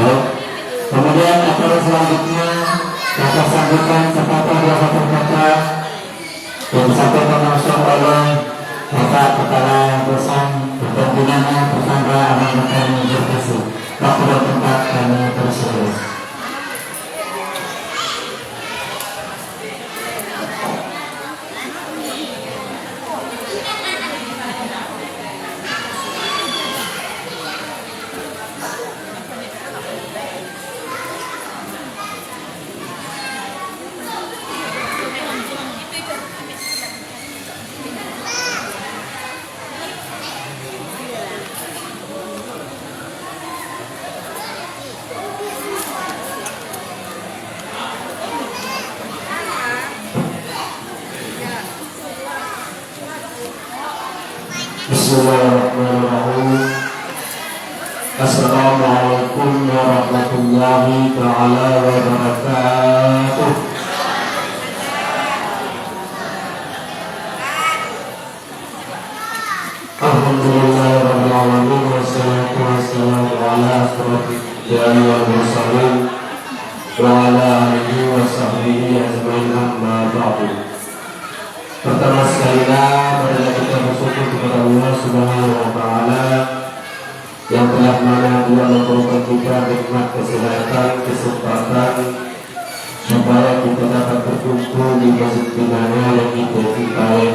Baik. Kemudian acara selanjutnya kata sambutan sepatah dua patah kata yang disampaikan langsung oleh Bapak Kepala Dosen Perhimpunan Persangka Aman Makarim Edukasi. Waktu dan tempat kami persilakan. Bismillahirrahmanirrahim. Assalamualaikum warahmatullahi ta'ala wabarakatuh. Alhamdulillahirabbil alamin wassalatu wassalamu ala asyrofil anbiya'i wal mursalin wa ala alihi wa sahbihi ajmain amma ba'du. Pertama sekali marilah kita bersyukur kepada Allah Subhanahu wa taala yang telah memberikan kita nikmat kesehatan, kesempatan supaya kita dapat berkumpul di masjid Binaya yang kita cintai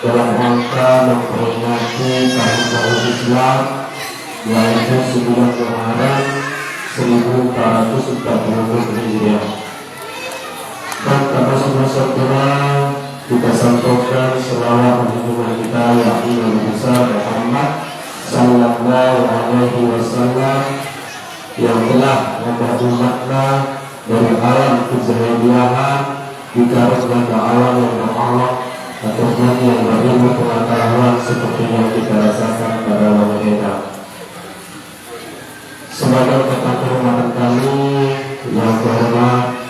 dalam rangka memperingati Tahun Baru Islam yaitu sebulan Muharram 1440 Hijriah. Dan tanpa saudara kita sampaikan selawat junjungan kita yakni Nabi besar Muhammad sallallahu alaihi wasallam yang telah membawa makna dari alam kejahiliahan ditaruhkan ke alam yang Allah ataupun yang berilmu pengetahuan seperti yang kita rasakan pada waktu kita. Sebagai kata kehormatan kami yang terhormat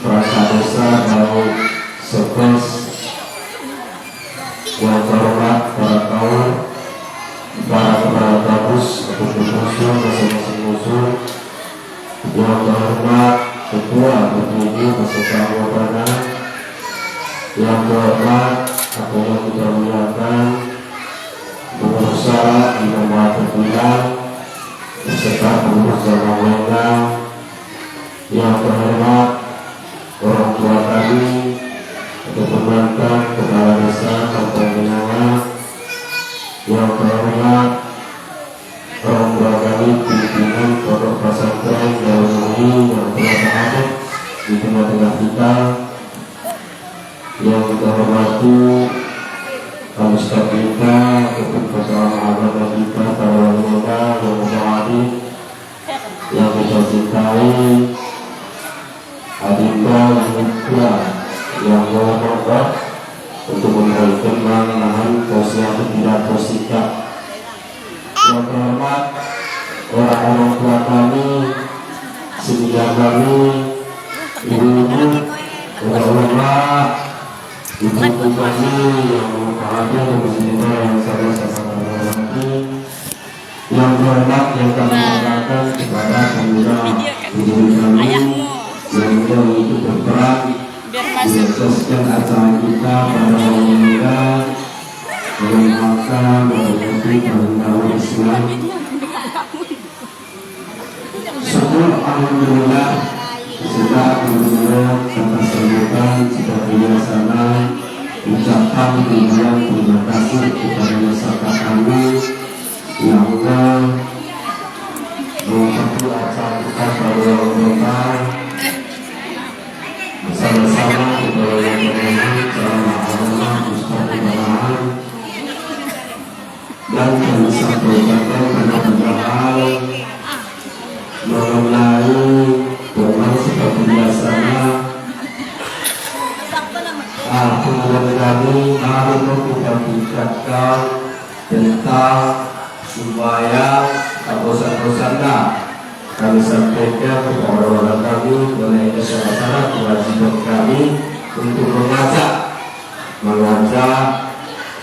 Perangkat Desa Daud Sekos yang terhormat para kawan, para kepala kabus ataupun musuh masing-masing musuh, yang terhormat ketua tertinggi peserta anggota, yang terhormat atau yang kita muliakan pengurus Imam Terbilang beserta pengurus Jamaah Wendang, yang terhormat orang tua kami untuk mantan kepala desa Kabupaten Binanga, yang terhormat orang tua kami pimpinan pondok pesantren Darul Muhyi yang telah berada di tengah-tengah kita, yang kita hormati Pak Ustaz kita untuk persoalan agama kita, para ulama yang berada, yang kita cintai, adinda yang yang berkorban untuk memberikan manahan posisi tidak bersikap. Yang terhormat orang-orang tua kami, senior kami, ibu-ibu, ulama, ibu-ibu kami yang berbahagia dan bersedia yang sama-sama hormati. Yang terhormat yang kami banggakan kepada pemuda ibu kami yang itu berperan menyukseskan acara kita pada hari ini dalam rangka memperingati Tahun Baru Islam. Syukur alhamdulillah sudah mendengar kata sambutan sudah bijaksana, ucapan ribuan terima kasih kepada masyarakat kami yang telah mengikuti acara kita pada hari bersama-sama kita yang selama Allah Ustaz dan kami sampaikan pada hal mengenai doa seperti biasanya. Alhamdulillah kami baru kita tingkatkan tentang supaya dosa-dosanya kami sampaikan kepada orang kami mengenai syarat kewajiban kami untuk mengajak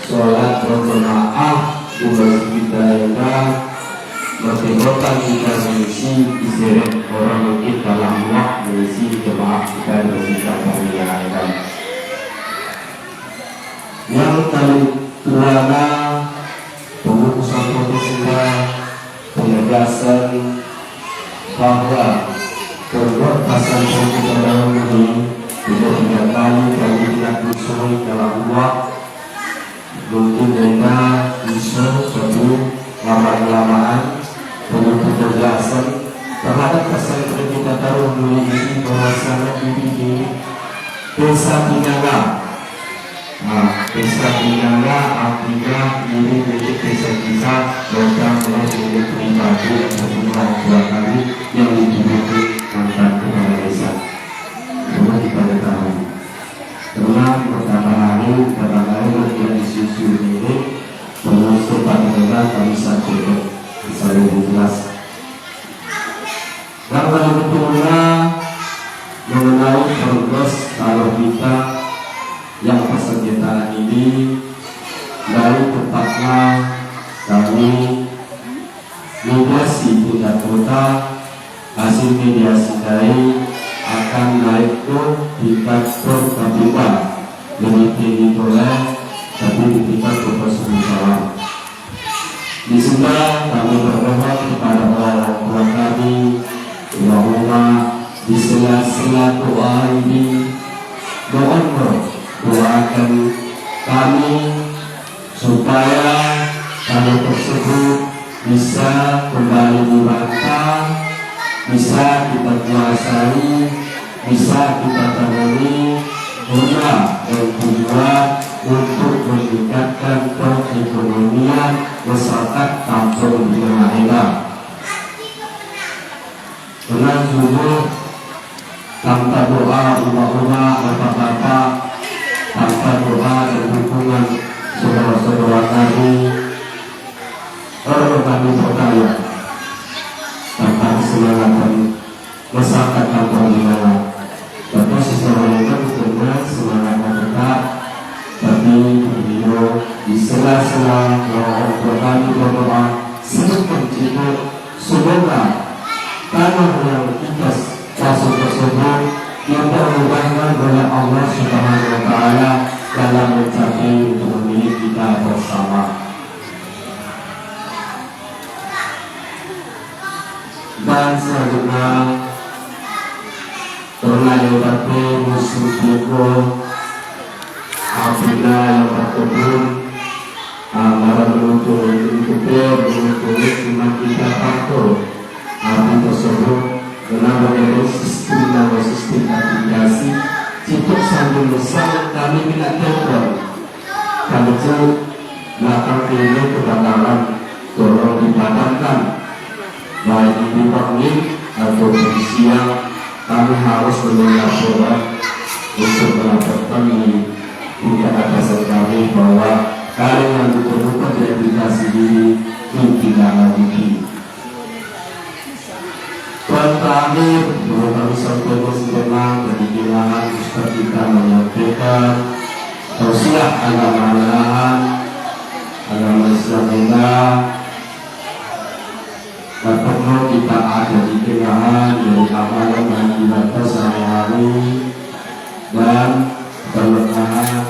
sholat berjamaah di masjid kita berkegotan kita mengisi istirahat orang mungkin dalam waktu mengisi jemaah kita bersikap pemilihan. Yang kedua pengukusan profesional penegasan bahwa perbuatan pembunuhan ini tidak dinyatakan kami tidak usul dalam waktu mungkin mereka bisa sebelum lama-lamaan perlu penjelasan terhadap pesantren kita taruh dulu ini bahwasanya ini desa Pinangga. Desa Pinangga artinya ini milik desa kita bukan milik pribadi atau orang tua kami yang dimiliki mantan kepala desa. Semua kita ketahui. Karena pertama hari yang disusun ini pengusut pada kami saja bisa lebih jelas. Dan kalau kedua mengenai progres kalau kita yang persengketaan ini dari tepatnya kami mediasi tingkat kota hasil mediasi dari akan naik ke tingkat kabupaten lebih tinggi oleh tapi di tingkat provinsi. Di sana kami berdoa kepada orang tua kami bahwa di sela-sela doa ini doakan kami supaya kami tersebut bisa kembali dibantah, bisa kita kuasai, bisa kita temui guna dan tujuan untuk meningkatkan perekonomian masyarakat kampung di daerah. Dengan jujur tanpa doa rumah-rumah bapak-bapak, tanpa doa dan dukungan saudara-saudara kami, orang kami percaya tanpa keselamatan masyarakat kampung di daerah. Tapi sesuatu itu dengan semangat mereka, tapi beliau di sela-sela orang tua kami berdoa sedikit semoga tanah yang kita masuk tersebut yang terubahkan oleh Allah Subhanahu Wa Taala dalam mencapai untuk milik kita bersama. Dan selanjutnya karena yang berkebun musuh kita apabila yang berkebun barang menuntut cuma kita patuh api tersebut karena mengenai sistem aplikasi cukup sambil besar kami minat telepon kami cukup belakang ini kebakaran tolong dipadamkan baik di pagi atau di siang. Kami harus melaporkan untuk melaporkan di tingkat atasan kami bahwa kalian yang diperlukan di aplikasi ini tidak lagi. Dan terakhir, bahwa kami sampaikan sebenarnya dari bilangan Ustaz kita menyampaikan tausiah agama Islam karena kita ada di tengah dari amalan dan ibadah sehari-hari dan berlebihan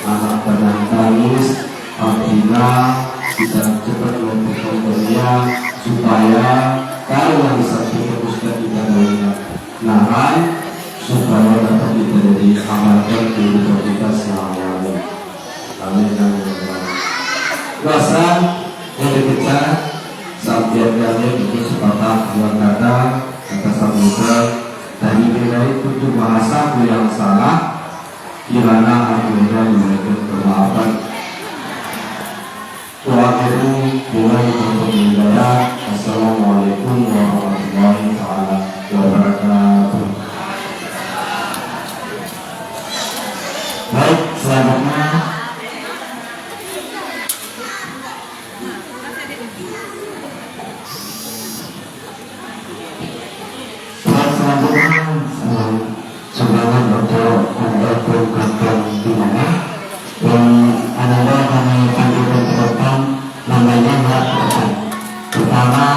anak badan tangis apabila kita cepat melakukan kerja supaya kalau yang disampaikan Ustaz kita banyak nahan supaya dapat kita jadi amalkan kehidupan kita sehari-hari. Amin. Rasa yang kita sampai kalian itu sepatah dua kata samudra dari nilai tujuh bahasa yang salah kirana akhirnya memberikan kemaafan. Tuakiru mulai untuk hidayah. Assalamualaikum warahmatullahi wabarakatuh. Baik, selanjutnya sumbangan untuk mendukung kampung di mana yang adalah kami panggilkan ke depan namanya Mbak Pertama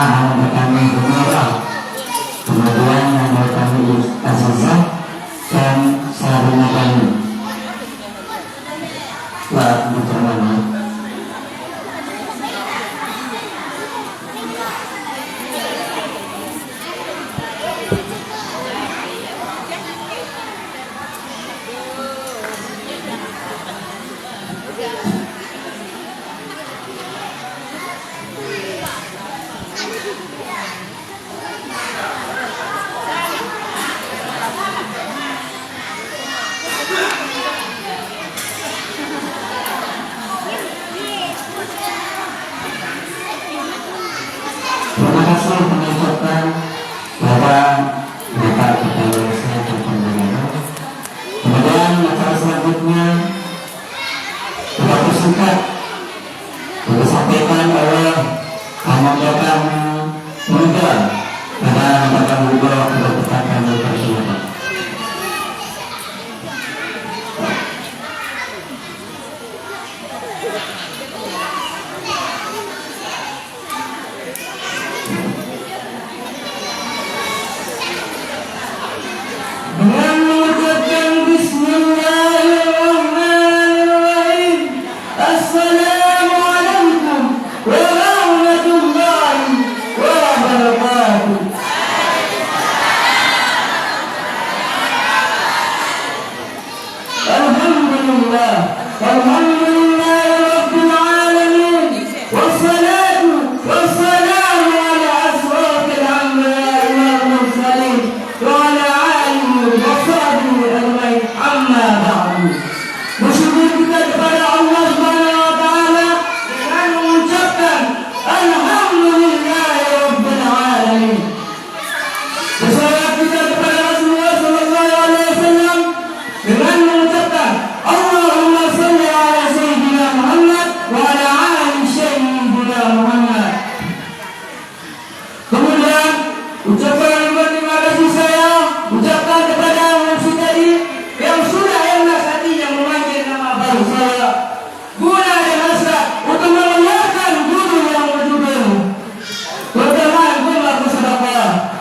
memanggilkan muda pada memperkan muda untuk berkata tersebut. Dengan mengucapkan Bismillahirrahmanirrahim, Assalamualaikum warahmatullahi wabarakatuh. Alhamdulillah, alhamdulillah rabbil alamin, wassalatu wassalamu ala asrafil anbiya'i wal mursalin wa ala alihi wa sahbihi ajmain, amma ba'du. Bersyukur kita kepada Allah Subhanahu wa taala dengan mengucapkan alhamdulillah rabbil alamin. Bersalawat kita kepada Rasulullah sallallahu alaihi wasallam dengan mengucapkan Allahumma shalli ala sayyidina Muhammad wa ala ali sayyidina Muhammad. Kemudian ucapan terima kasih saya ucapkan kepada MC tadi yang sudah ikhlas hatinya memanggil nama baru saya guna dan hasrat untuk memuliakan guru yang berjudul Pertemuan Gumar Sedekah.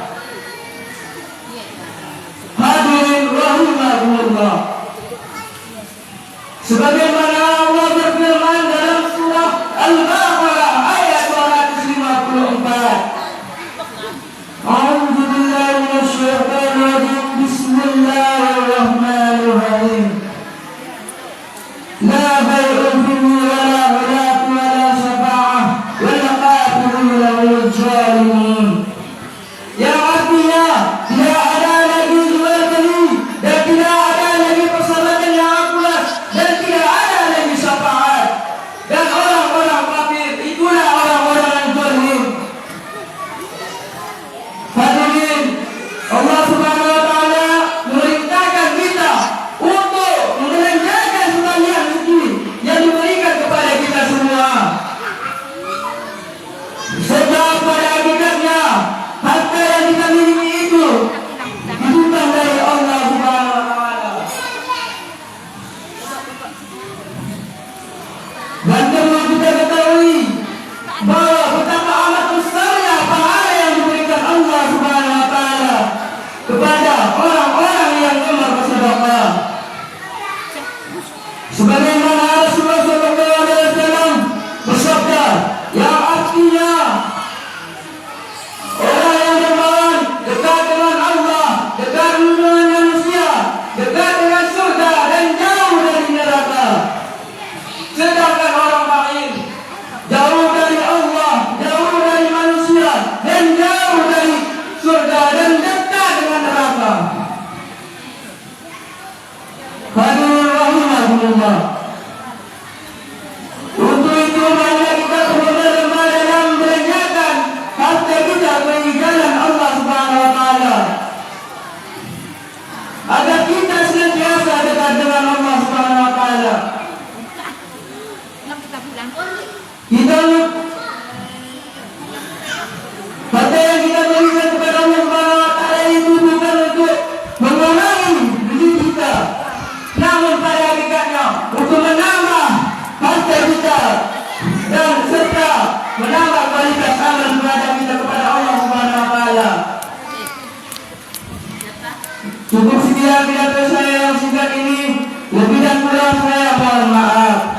Hadirin rahimahumullah, sebagaimana Allah berfirman dalam surah Al-Baqarah ayat 254, A'udzu billahi minasyaitonir rajim, Bismillahirrahmanirrahim. La bai'un fihi wala khulaf wala syafa'ah wal kafiruna humuz zalimun. Yang artinya tidak ada lagi jual beli dan tidak ada lagi persahabatan yang akurat dan tidak ada lagi syafaat, dan orang-orang kafir itulah orang-orang yang zalim. Hadirin, Allah Subhanahu wa taala memerintahkan kita untuk mengerjakan sebagian rezeki yang diberikan kepada kita semua. Sebab pada hakikatnya harta yang kita miliki itu bukan dari Allah Subhanahu wa taala. Dan perlu kita ketahui bahwa betapa amat besarnya pahala yang diberikan Allah Subhanahu wa taala kepada orang-orang yang gemar bersedekah. Sebagaimana Rasulullah sallallahu alaihi wasallam bersabda, yang artinya orang yang dermawan dekat dengan Allah, dekat dengan manusia, dekat dengan surga dan jauh dari neraka. Sedangkan orang bakhil jauh dari Allah, jauh dari manusia dan jauh dari surga dan dekat dengan neraka. Hadirin rahimahumullah, untuk itu marilah kita berlomba-lomba dalam belanjakan harta kita bagi jalan Allah Subhanahu wa taala, agar kita senantiasa dekat dengan Allah Subhanahu wa taala. Kita harta yang kita berikan kepada Allah Subhanahu wa taala itu bukan untuk mengurangi diri kita, namun pada hakikatnya untuk menambah harta kita dan serta menambah kualitas amal ibadah kita kepada Allah Subhanahu wa taala. Cukup sekian pidato saya yang singkat ini, lebih dan kurang saya mohon maaf.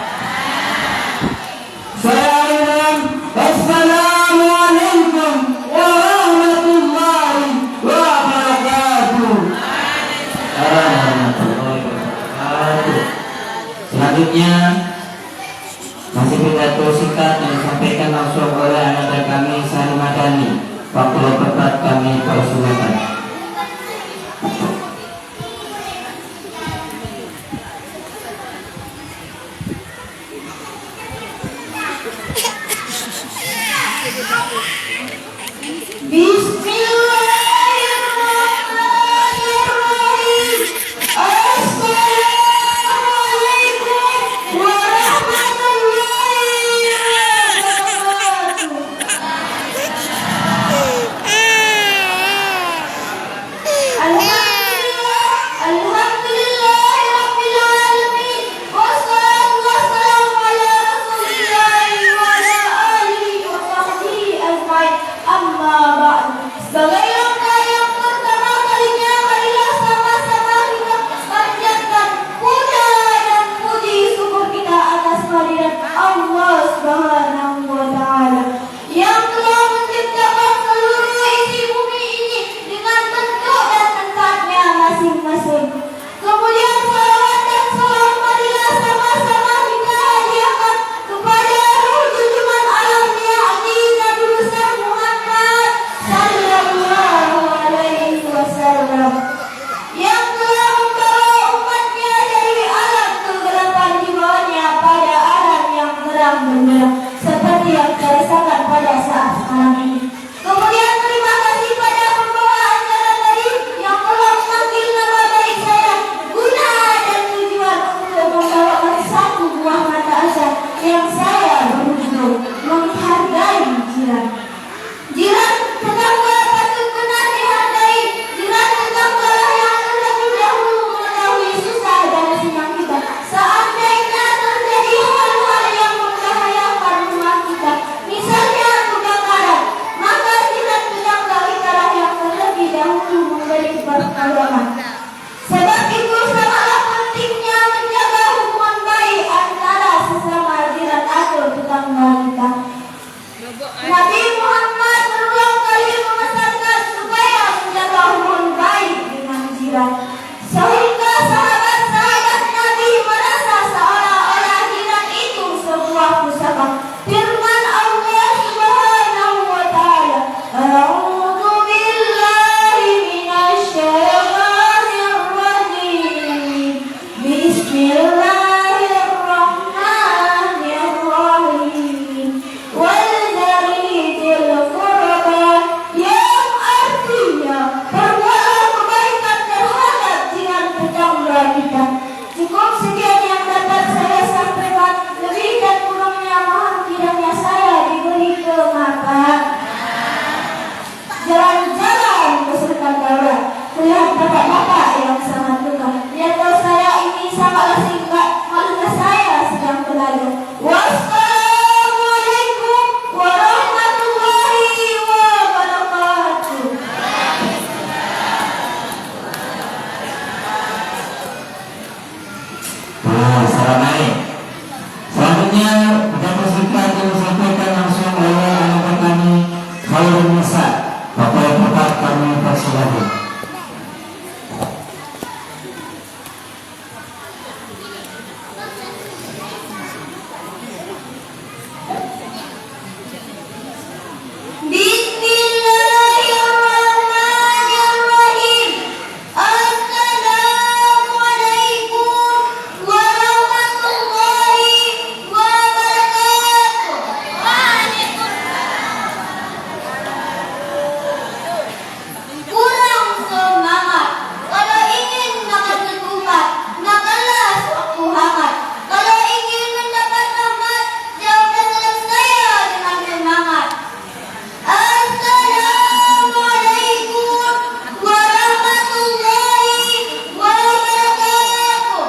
Saya ulang, Assalamualaikum warahmatullahi wabarakatuh. Selanjutnya masih pidato singkat yang disampaikan langsung oleh anggota kami Sani Madani. Waktu lebat kami persilakan. Bismillahirrahmanirrahim. Assalamualaikum warahmatullahi wabarakatuh. Khairun Nisa. Bapak yang tepat kami persilakan. Bismillahirrahmanirrahim. Assalamualaikum warahmatullahi wabarakatuh. Kurang semangat. Kalau ingin makan ketupat, makanlah suatu hangat. Kalau ingin mendapat rahmat, jawablah salam saya dengan semangat. Assalamualaikum warahmatullahi wabarakatuh.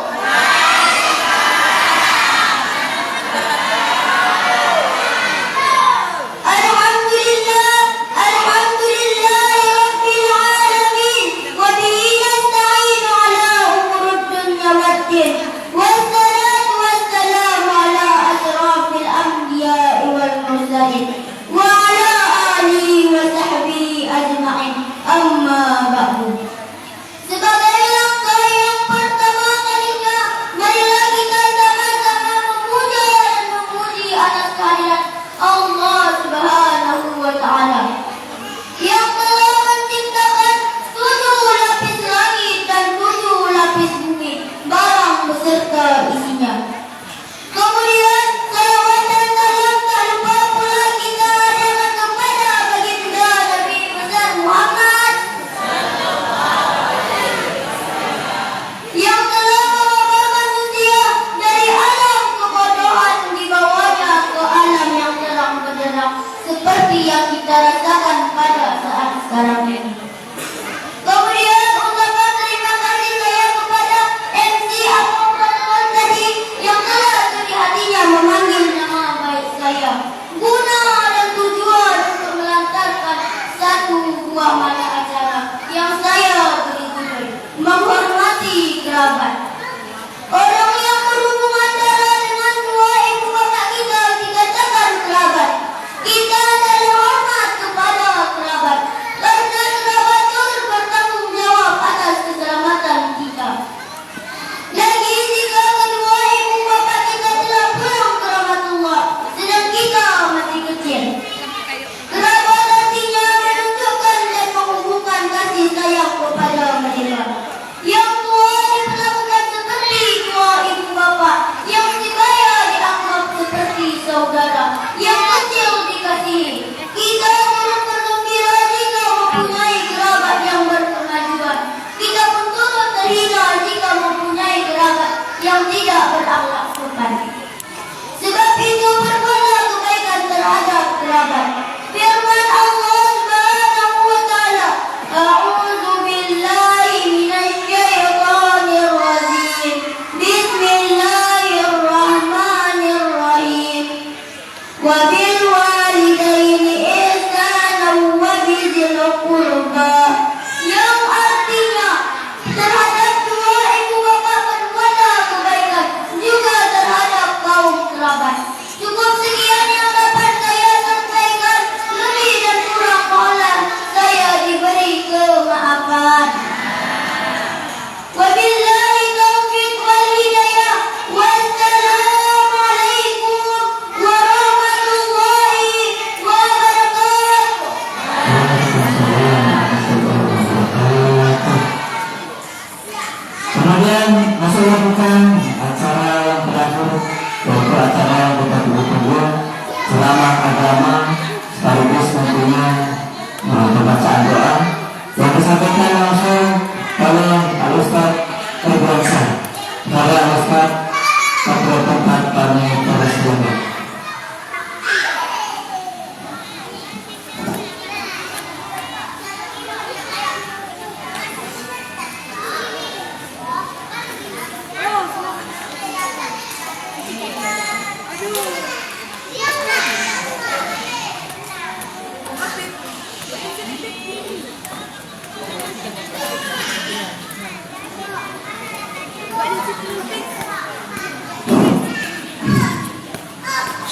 Alhamdulillah, alhamdulillahirabbil alamin. Wa bihi nasta'inu ala umurud dunya waddin. Wassalatu wassalamu ala asrafil anbiya'i wal mursalin. Wa ala alihi wa sahbihi ajma'in. Amma ba'du. Sebagai langkah yang pertama kalinya, marilah kita sama-sama memuja dan memuji atas kehadirat Allah Subhanahu wa Ta'ala yang telah menciptakan 7 lapis langit dan 7 lapis bumi, barang beserta isinya. Kemudian salawat dan salam tak lupa pula kita ajarkan kepada baginda Nabi besar Muhammad yang telah membawa manusia dari alam kebodohan dibawanya ke alam yang terang benderang seperti yang kita rasakan pada saat sekarang ini. Kemudian ucapan terima kasih saya kepada MC Abang Pratewan tadi yang telah suri hatinya memanggil nama baik saya guna dan tujuan untuk melantarkan satu buah mata acara yang saya beri judul menghormati kerabat. Orang yang berhubungan darah dengan dua ibu bapak kita dikatakan kerabat. Kita adalah hormat kepada kerabat karena kerabat turut bertanggung jawab atas keselamatan kita. Lagi jika kedua ibu bapak kita telah pulang ke rahmatullah sedang kita masih kecil. Kerabat artinya menunjukkan dan menghubungkan kasih sayang kepada mereka. Yang tua diperlakukan seperti dua ibu bapak, yang si kaya dianggap seperti saudara, yang kecil dikasihi. Kita turut bergembira jika mempunyai kerabat yang berkemajuan. Kita pun turut terhina jika mempunyai kerabat yang tidak berakhlak sopan. Sebab itu berbuatlah kebaikan terhadap kerabat. Firman Allah Subhanahu wa Ta'ala, A'udzu billahi minasy syaithanir rajim. Bismillahirrahmanirrahim. Wa bil walidaini ihsanan wa bizil qurba. Yang artinya terhadap dua ibu bapak berbuatlah kebaikan, juga terhadap kaum kerabat. Cukup sekian yang dapat saya sampaikan. Lebih dan kurang mohonlah saya diberi kemaafan. Wabillahi taufiq wal hidayah. Wassalamualaikum warahmatullahi wabarakatuh. Kemudian masih lakukan acara yang terakhir, yaitu acara yang kita tunggu-tunggu selama agama sekaligus tentunya pembacaan doa yang disampaikan langsung oleh Al-Ustaz Terbiasa dari Al-Ustaz pada tempat kami persilakan.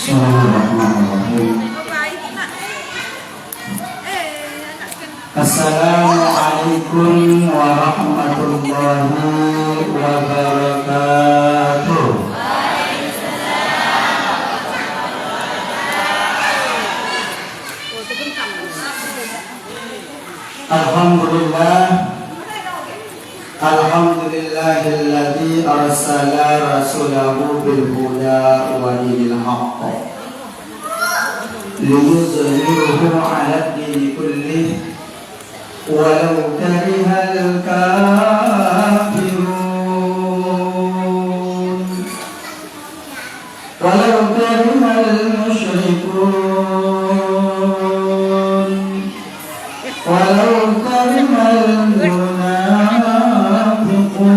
Bismillahirrahmanirrahim. Assalamualaikum warahmatullahi wabarakatuh. Alhamdulillahilladzi arsala rasulahu bil huda wa dinil haqq liyuzhirahu 'ala ad-din kullih walau karihal kafirun walau karihal musyrikun walau karihal munafiqun.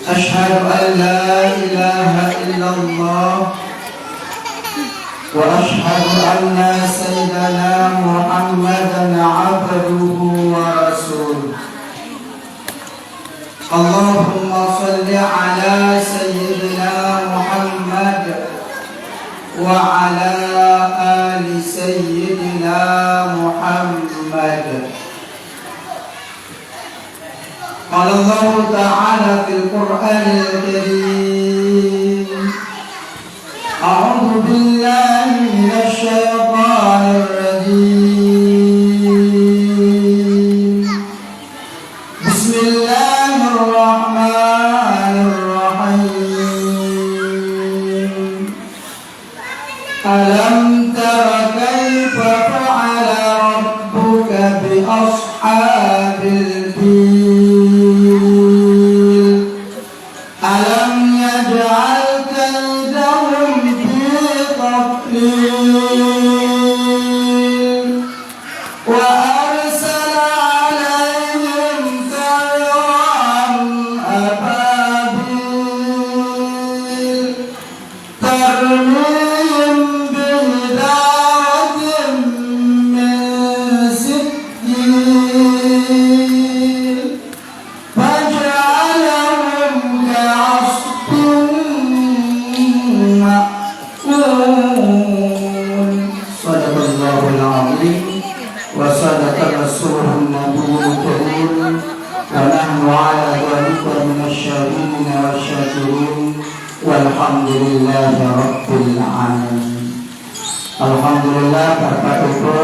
Asyhadu an la ilaha illallah wa asyhadu anna sayyidana Muhammadan abduhu wa rasuluh. Allahumma salli ala sayyidina Muhammad wa ala ali sayyidina Muhammad. Qala Allah ta'ala fil Qur'anil Karim, a'udzu billahi minasy syaithanir rajim. Bismillahirrahmanirrahim. Alam tara kaifa fa'ala rabbuka bi ashabil fil. Alam yaj'al kaidahum fi tadlil wa arsala 'alayhim tayran ababil tarmihim bihijaratin min sijil faj'alahum ka'asfin ma'kul. Sadaqallahul azim wa sadaqa rasulun nabiyyul karim wa nahnu ala dhalika minasyahidin wasyakirin walhamdulillahi rabbil alamin. Alhamdulillah, Bapak Ibu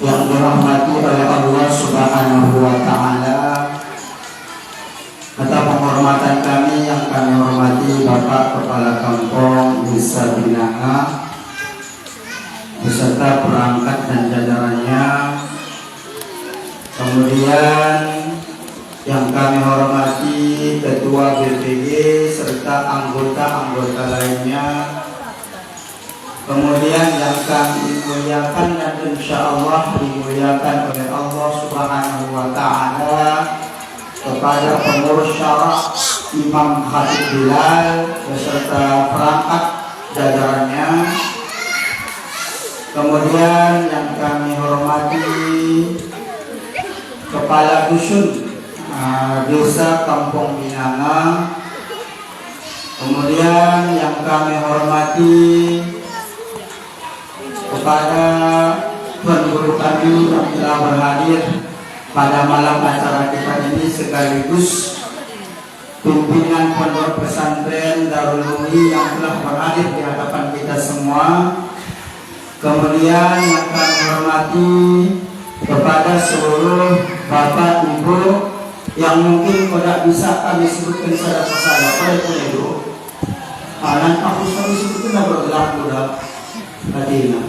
yang dirahmati oleh Allah Subhanahu wa taala. Atas penghormatan kami yang kami hormati Bapak Kepala Kampung Desa Binanga beserta perangkat dan jajarannya. Kemudian yang kami hormati Ketua BPG serta anggota-anggota lainnya. Kemudian yang kami muliakan dan insya Allah dimuliakan oleh Allah Subhanahu wa taala, kepada pengurus syara Imam Khatib Bilal beserta perangkat jajarannya. Kemudian yang kami hormati Kepala Dusun Desa Kampung Binanga. Kemudian yang kami hormati kepada Tuan Guru kami yang telah berhadir pada malam acara kita ini, sekaligus pimpinan Pondok Pesantren Darul Muni yang telah berhadir di hadapan kita semua. Kemudian yang kami hormati kepada seluruh Bapak Ibu yang mungkin tidak bisa kami sebutkan secara persada. Pada itu, nanti aku selalu sebutkan bergerak budak tadi.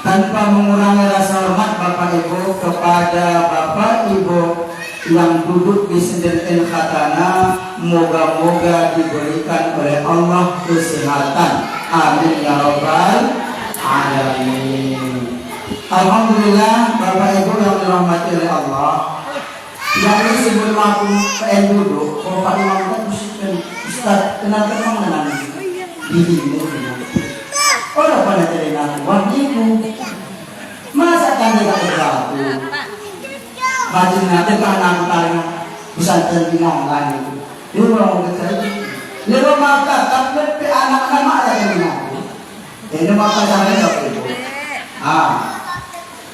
Tanpa mengurangi rasa hormat Bapak Ibu kepada Bapak Ibu yang duduk di Senden Khatana, moga-moga diberikan oleh Allah kesehatan. Amin ya rabbal alamin. Alhamdulillah, Bapak Ibu yang dirahmati oleh Allah. Yang sebelum aku duduk, Bapak Imam kan Ustaz, kenapa kamu menangis? Ini. Orang pada cari aku, wah ibu, masa kan tidak berlaku? Bajin nanti kan aku tanya, pesantren binong lagi itu. Dia orang kecil, dia maka tapi anak-anak ada yang binong. Ini maka jangan Bapak Ibu.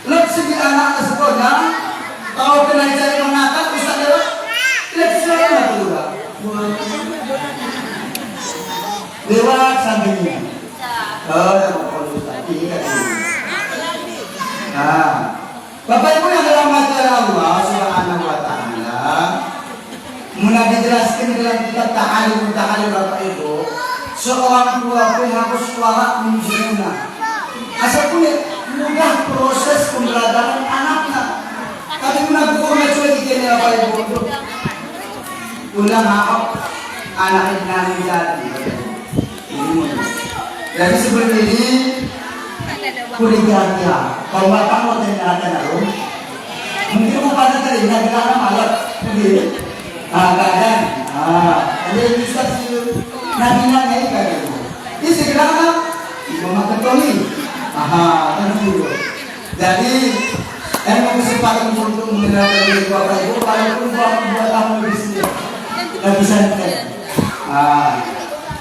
Lek segi anak sekolah, tahu kena cari mengangkat Ustaz lewat. Lek saya nak juga. Lewat sampingnya. Yang Ustaz ini kan. Bapak Ibu yang dirahmati Allah Subhanahu wa taala, mulai dijelaskan dalam kitab Ta'alim Bapak Ibu, seorang tua pun harus warak menjuna. Asal punya mudah proses pembelajaran anaknya. Tapi guna bukunya cuma dikini Bapak Ibu untuk ulang maaf anak yang jadi. Jadi sebelum ini kulit kira-kira kalau bapak mau tanya lalu mungkin mau pada tadi nggak kira malam begini keadaan ada yang bisa sih nabinya ini kayak ini segera mau makan toli kan dulu jadi mau kesempatan untuk mengenalkan diri Bapak Ibu walaupun buat kamu di sini nggak bisa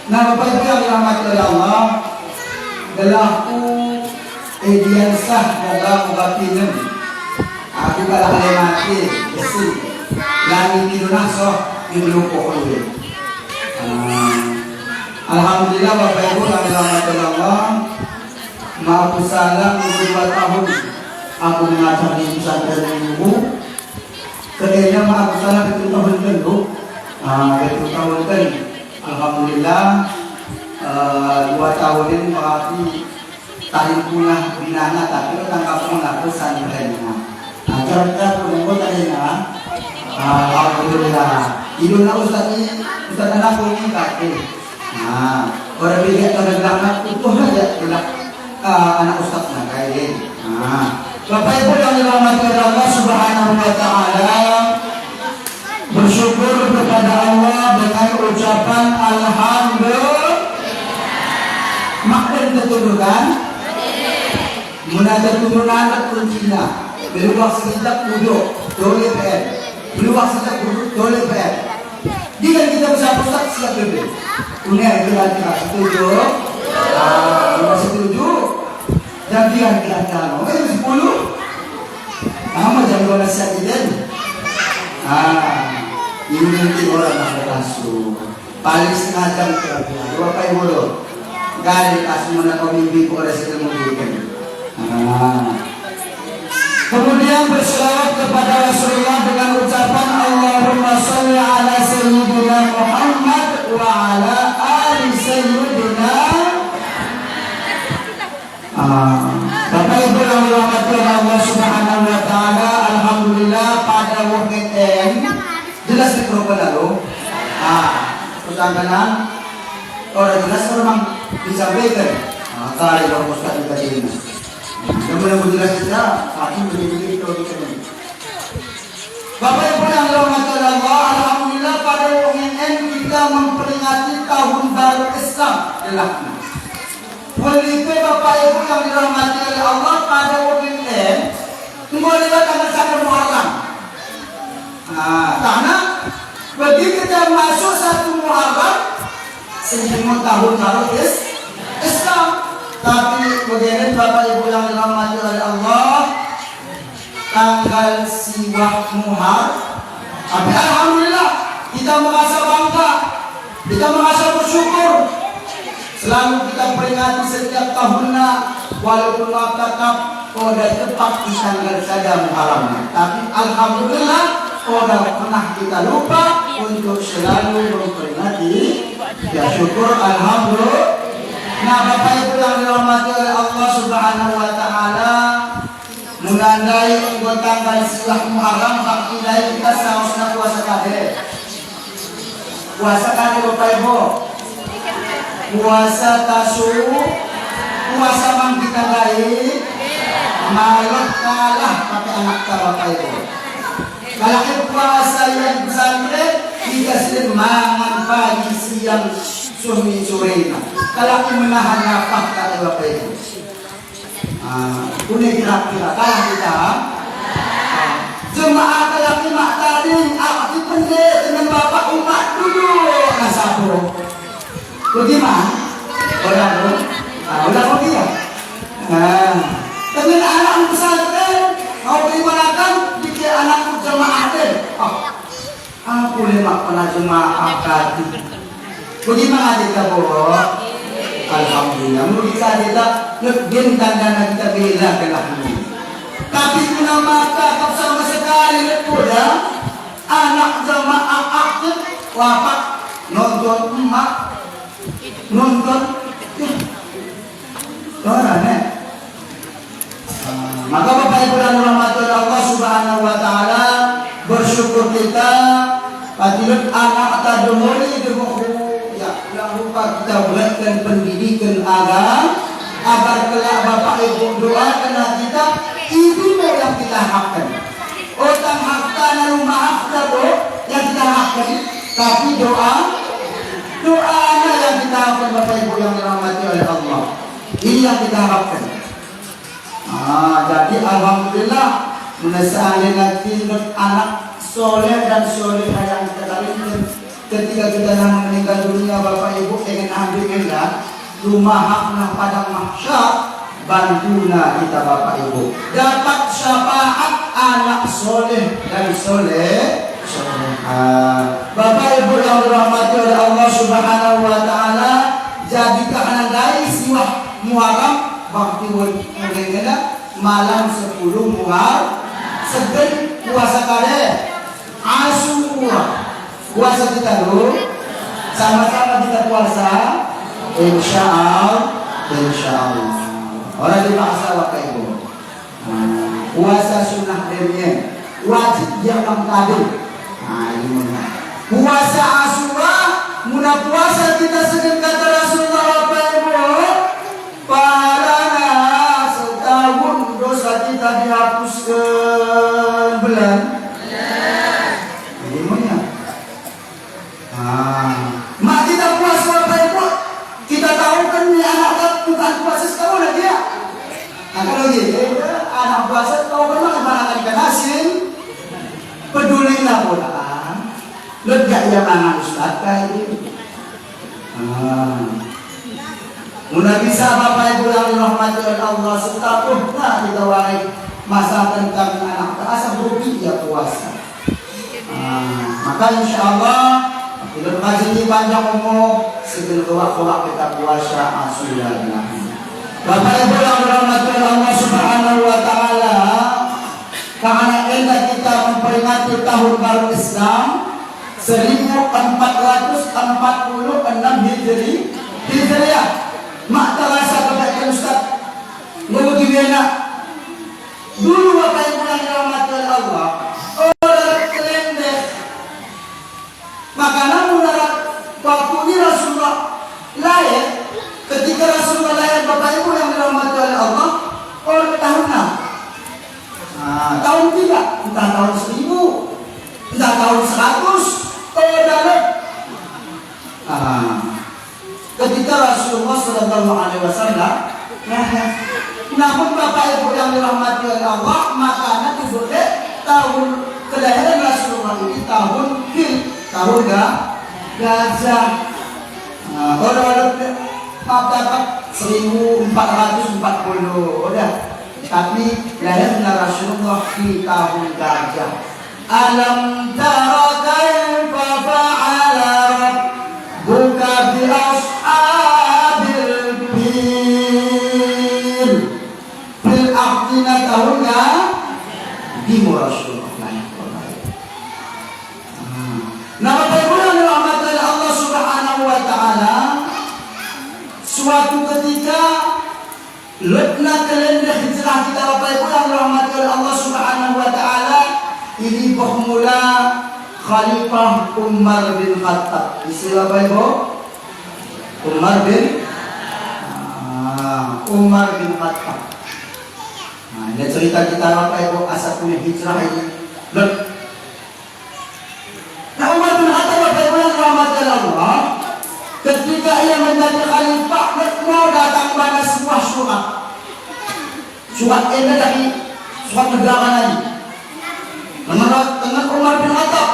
nah Bapak Ibu yang dirahmati oleh Allah berlaku edian sah dalam batinnya. Aku kalau mati, besi. Lagi tidur nasoh, tidur pokoknya. Alhamdulillah Bapak Ibu yang dirahmati Allah. Maaf salam 2 tahun aku mengajar di pesantren ibu. Kemudian maaf salam 1 tahun dulu. 1 tahun kan. Alhamdulillah 2 tahun ini berarti tali punya binana tapi tangkap mengaku pesantrennya. Cara-cara penunggu tadi alhamdulillah. Idulnya Ustaz anak ini kaki. Orang bilik orang anak itu aja tidak anak Ustaz nak kain. Bapak Ibu yang dirahmati Allah Subhanahu wa taala, bersyukur kepada Allah dengan ucapan alhamdulillah. Makna keturunan, munada turunan kuncinya. Beruang sekitar kudo, dole per. Beruang sekitar kudo, dole per. Jika kita bisa pusat siap lebih. Uner kira-kira setuju. Setuju. Dan dia kira-kira nomor 10. Nama jam 12 siap ini. Ini nanti orang nak berlangsung. Paling setengah jam kira-kira. Bapak Ibu loh. Gari kasih mana kau mimpi pada sedang memberikan. Kemudian berselawat kepada Rasulullah dengan ucapan Allahumma sholli ala sayyidina Muhammad wa ala ali sayyidina. Bapak Ibu yang dirahmati Allah Subhanahu wa taala, alhamdulillah pada waktu jelas mikrofon lalu. Terus angganan orang jelas orang disampaikan. Tadi orang Ustaz kita ini. Yang boleh jelas kita, aku begitu kalau kita ini. Bapak Ibu yang dirahmati Allah, alhamdulillah pada weekend kita memperingati tahun baru Islam delahna. Begitu Bapak Ibu yang dirahmati oleh Allah pada weekend mulai tanggal 1 Muharram. Karena begitu kita masuk 1 Muharram sebelum tahun baru Islam. Tapi begini Bapak Ibu yang dirahmati oleh Allah, tanggal Siwah Muharram. Tapi alhamdulillah kita merasa bangga, kita merasa bersyukur. Selalu kita peringati setiap tahunnya, walaupun tetap pada tepat di tanggal saja Muharram. Tapi alhamdulillah tidak pernah kita lupa untuk selalu memperingati. Ya syukur alhamdulillah. Nah Bapak Ibu yang dirahmati oleh Allah Subhanahu wa taala, menandai tanggal Siwah Muharram bakilai kita sausna puasa kade. Puasa kade Bapak Ibu. Puasa tasu, puasa mang kita gai, malah kalah pakai anak Bapak Ibu. Kalau puasa yang pesantren kita sering mangan pagi siang sore. Kalau menahan nafas kata Bapak Ibu. Ini kira-kira kalah kita. Jemaah kalau mak tadi aku pendek dengan Bapak umat dulu nasabro. Bagaimana? Orang Udah kok dia. Dengan anak pesantren mau dimanakan dikir anak jemaah deh. Aku lemak pernah jemaah kaki. Bagaimana kita bawa? Alhamdulillah. Menurut kita lebih dan kita bela kelah ini. Tapi guna mata kau sama sekali lepuda anak jemaah aktif wafat nonton emak nonton orang maka Bapak Ibu dan rahmati Allah Subhanahu wa taala bersyukur kita patilut anak tadumuri demohu ya jangan lupa kita berikan pendidikan agama agar kelak Bapak Ibu doakan kita itu yang kita hakkan. Otang hakkan rumah hakkan yang kita hakkan, tapi doanya yang kita hakkan Bapak Ibu yang dirahmati oleh Allah. Ini yang kita harapkan. Jadi alhamdulillah menasahan nanti anak soleh dan solehah yang kita tarimkan ketika kita yang meninggal dunia Bapak Ibu ingin ambillah rumah hakna padang mahsyar bantuna kita Bapak Ibu dapat syafaat anak soleh dan soleh. Bapak Ibu yang dirahmati oleh Allah Subhanahu wa taala, jadi karena dari siwah Muharram waktu mulainya malam 10 Muharram segen puasa kade Asyura puasa kita dulu sama-sama kita puasa insyaallah orang dipaksa Bapak Ibu puasa sunnah demian wajib jangan kade. Puasa Asyura muna puasa kita segen kata Rasulullah Bapak Ibu parana setahun dosa kita dihapuskan belan gimana? Mak kita puasa Bapak Ibu kita tahu kan ini anak bukan puasa setahun lagi ya kalau gitu anak puasa tahu kan mana ikan asin pedulilah pula lega yang anak ustaz kayak ini mudah bisa Bapak Ibu yang dirahmati oleh Allah setahunnya kita warai masa tentang anak terasa rugi ya puasa. Maka insya Allah kita kaji panjang umur segala kewak kita puasa Asyura. Bapak Ibu yang dirahmati oleh Allah Subhanahu wa taala, karena enak kita memperingati tahun baru Islam 1446 Hijriah. Mak terasa kebaikan Ustaz. Lalu gimana? Dulu Bapak Ibu yang dirahmati oleh Allah, orang kelendek. Maka namun waktu ini Rasulullah lahir, ketika Rasulullah lahir Bapak Ibu yang dirahmati oleh Allah, orang tahun 6. Tahun 3, entah tahun 1000, entah tahun 100. Ketika Rasulullah Sallallahu Alaihi Wasallam, namun Bapak Ibu yang dirahmati oleh Allah, makanya disebut tahun kelahiran Rasulullah ini tahun tahun gajah. Orang dapat 1440, udah. Tapi lahirnya Rasulullah di tahun gajah. Alam tara kaifa fa'ala rabbuka bi ashabil fil bil aqdina tahunnya di Rasulullah. Nah, Bapak Ibu yang dirahmati oleh Allah Subhanahu wa taala, suatu ketika letna kelendek hijrah kita Bapak Ibu yang dirahmati oleh Allah Subhanahu wa taala, ini bermula Khalifah Umar bin Khattab. Istilah Bapak Ibu Umar bin Khattab. Ini cerita kita Bapak Ibu asal punya hijrah ini. Nah, Umar bin Khattab Bapak Ibu yang dirahmati oleh Allah, ketika ia menjadi khalifah, mau datang pada sebuah surat. Surat ini dari surat negara lagi. Menurut dengan Umar bin Khattab,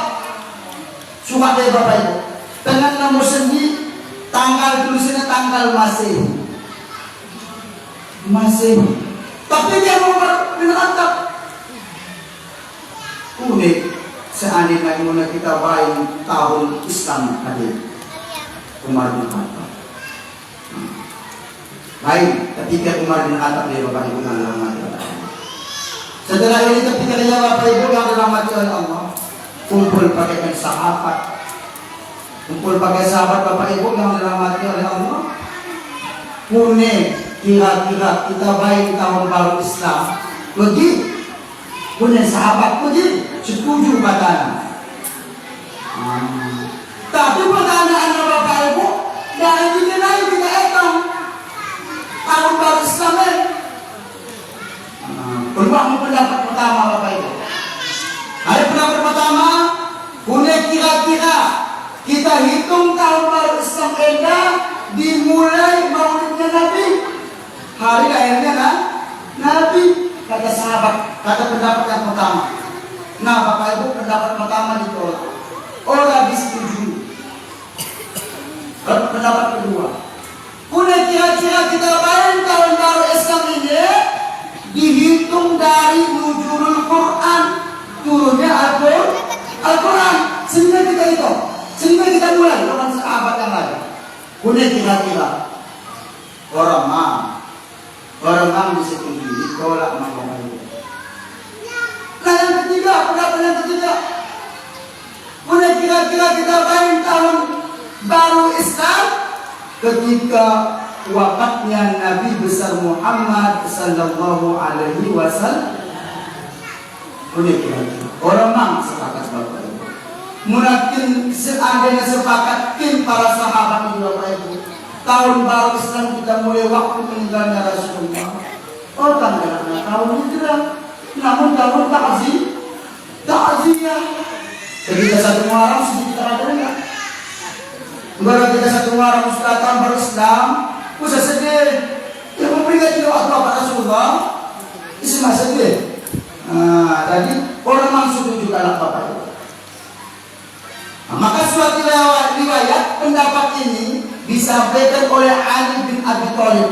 surat dari Bapak Ibu dengan nomor sendi tanggal tulisannya tanggal Masehi. Masehi. Tapi dia mau menetap. Unik. Seandainya muna kita baik tahun Islam hadir. Umar bin Khattab. Baik, ketika Umar bin Khattab dia Bapak Ibu yang dirahmati oleh Allah. Setelah ini ketika dia Bapak Ibu yang dirahmati oleh Allah, kumpul pakai sahabat. Kumpul pakai sahabat Bapak Ibu yang dirahmati oleh Allah. Unik. Kira-kira kita baik tahun baru Islam. Begitu. Punya sahabat pergi setuju katanya. Tapi pertanyaan Bapak Ibu dari dikenai kita etong tahun baru Islam ini. Peluang pendapat pertama Bapak Ibu. Hari pendapat pertama, punya kira-kira kita hitung tahun baru Islam ini dimulai maulidnya Nabi. Hari lahirnya kan Nabi. Kata sahabat, kata pendapat yang pertama. Nah Bapak Ibu, pendapat pertama ditolak. Orang disetujui. Pendapat kedua, udah kira-kira kita bayar tahun baru Islam ini dihitung dari nuzulul Quran, turunnya Al-Quran. Sehingga kita hitung, sehingga kita mulai dengan sahabat yang lain. Udah kira-kira orang disetujui, ditolak sama Bapak Ibu. Nah yang ketiga, pendapat yang ketiga, udah kira-kira kita bayar tahun baru Islam ketika wafatnya Nabi besar Muhammad sallallahu alaihi wasallam. Udah kira-kira orang mang sepakat Bapak Ibu. Mungkin seandainya sepakatkin para sahabat ini Bapak Ibu, tahun baru Islam kita mulai waktu meninggalnya Rasulullah. Oh tanggalnya tahun hijrah, namun tahun takziah. Ketika satu Muharram sedikit ada enggak? Baru ketika satu Muharram sudah tahun baru Islam, usah sedih. Yang memberikan doa kepada Rasulullah, isi masa sedih. Nah, tadi orang langsung juga anak Bapak Ibu. Maka suatu riwayat pendapat ini disampaikan oleh Ali bin Abi Thalib.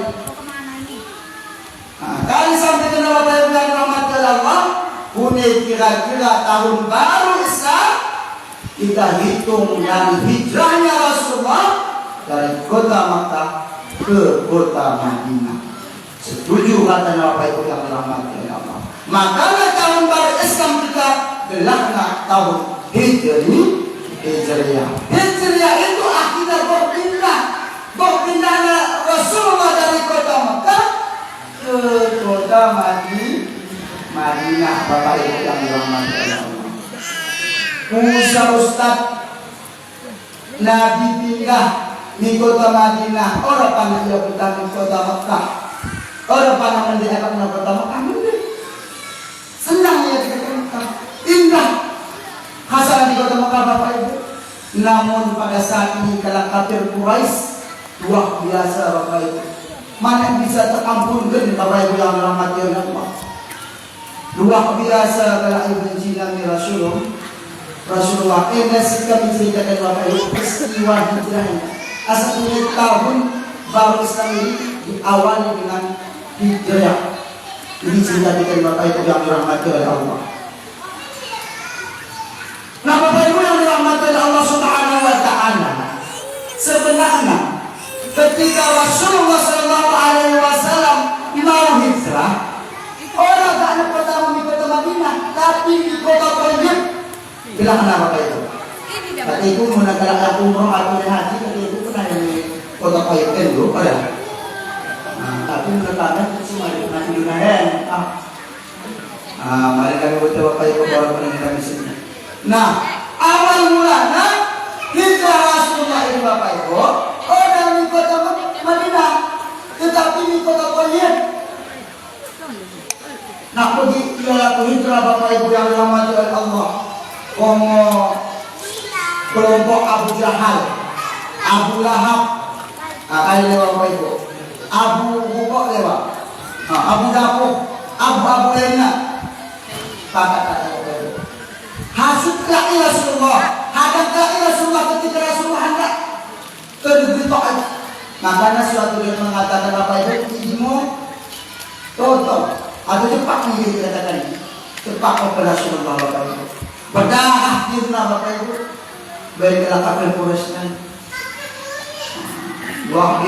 Kali sampaikan oleh Bapak Ibu yang dirahmati Allah, punya kira-kira tahun baru Islam kita hitung dari hijrahnya Rasulullah dari kota Makkah ke kota Madinah. Setuju kata Bapak Ibu yang dirahmati Allah. Maka tahun baru Islam kita gelapnya tahun Hijriah. Hijriah itu akidah berpindahnya Rasulullah dari kota Makkah ke kota Madinah. Bapak Ibu yang dirahmati Allah. Ustaz Nabi pindah di kota Madinah. Orang pandang dia pindah di kota Makkah. Orang pandang mendiakan di kota Makkah. Senang ya di kota Makkah. Indah hasanah di kota Makkah Bapak Ibu. Namun pada saat ini kalau kafir Quraisy luar biasa Bapak Ibu. Mana yang bisa terampunkan Bapak Ibu yang dirahmati Allah. Luar biasa kalau ibu jinami Rasulullah. Ini sikap menceritakan Bapak Ibu peristiwa hijrahnya. Asalnya tahun baru Islam ini diawali dengan hijrah. Ini ceritakan Bapak Ibu yang dirahmati oleh Allah. Nah Bapak Ibu yang dirahmati oleh Allah Subhanahu wa Ta'ala, sebenarnya ketika Rasulullah Sallallahu Alaihi Wasallam mau hijrah, orang tak ada pertama di kota Madinah, tapi di kota Taif. Bilang apa Bapak Ibu? Kata Ibu mengenal aku umroh atau haji, kata Ibu pernah di kota Taif dulu, ada. Tapi menurutnya cuma di Madinah. Mari kami butuh Bapak Ibu bawa penelitian di sini. Nah, awal mulanya hijrah Rasulullah ini Bapak Ibu, orang di kota Madinah, tetapi di kota Taif. Nah, begitu hijrah Bapak Ibu yang dirahmati oleh Allah. Kelompok Abu Jahal, Abu Lahab, kali lewat Bapak Ibu, Abu Bukok lewat, Abu Dapuh, Abu lainnya, kata-kata Bapak Ibu. Hasudlah Rasulullah, hadaplah Rasulullah ketika Rasulullah hendak ke negeri Taif. Makanya suatu yang mengatakan Bapak Ibu, ibu Atau cepat nih dikatakan ini. Cepat operasional Bapak Ibu. Berdahah na Bapak Ibu. Baik kelakapan Polres kan. Wah,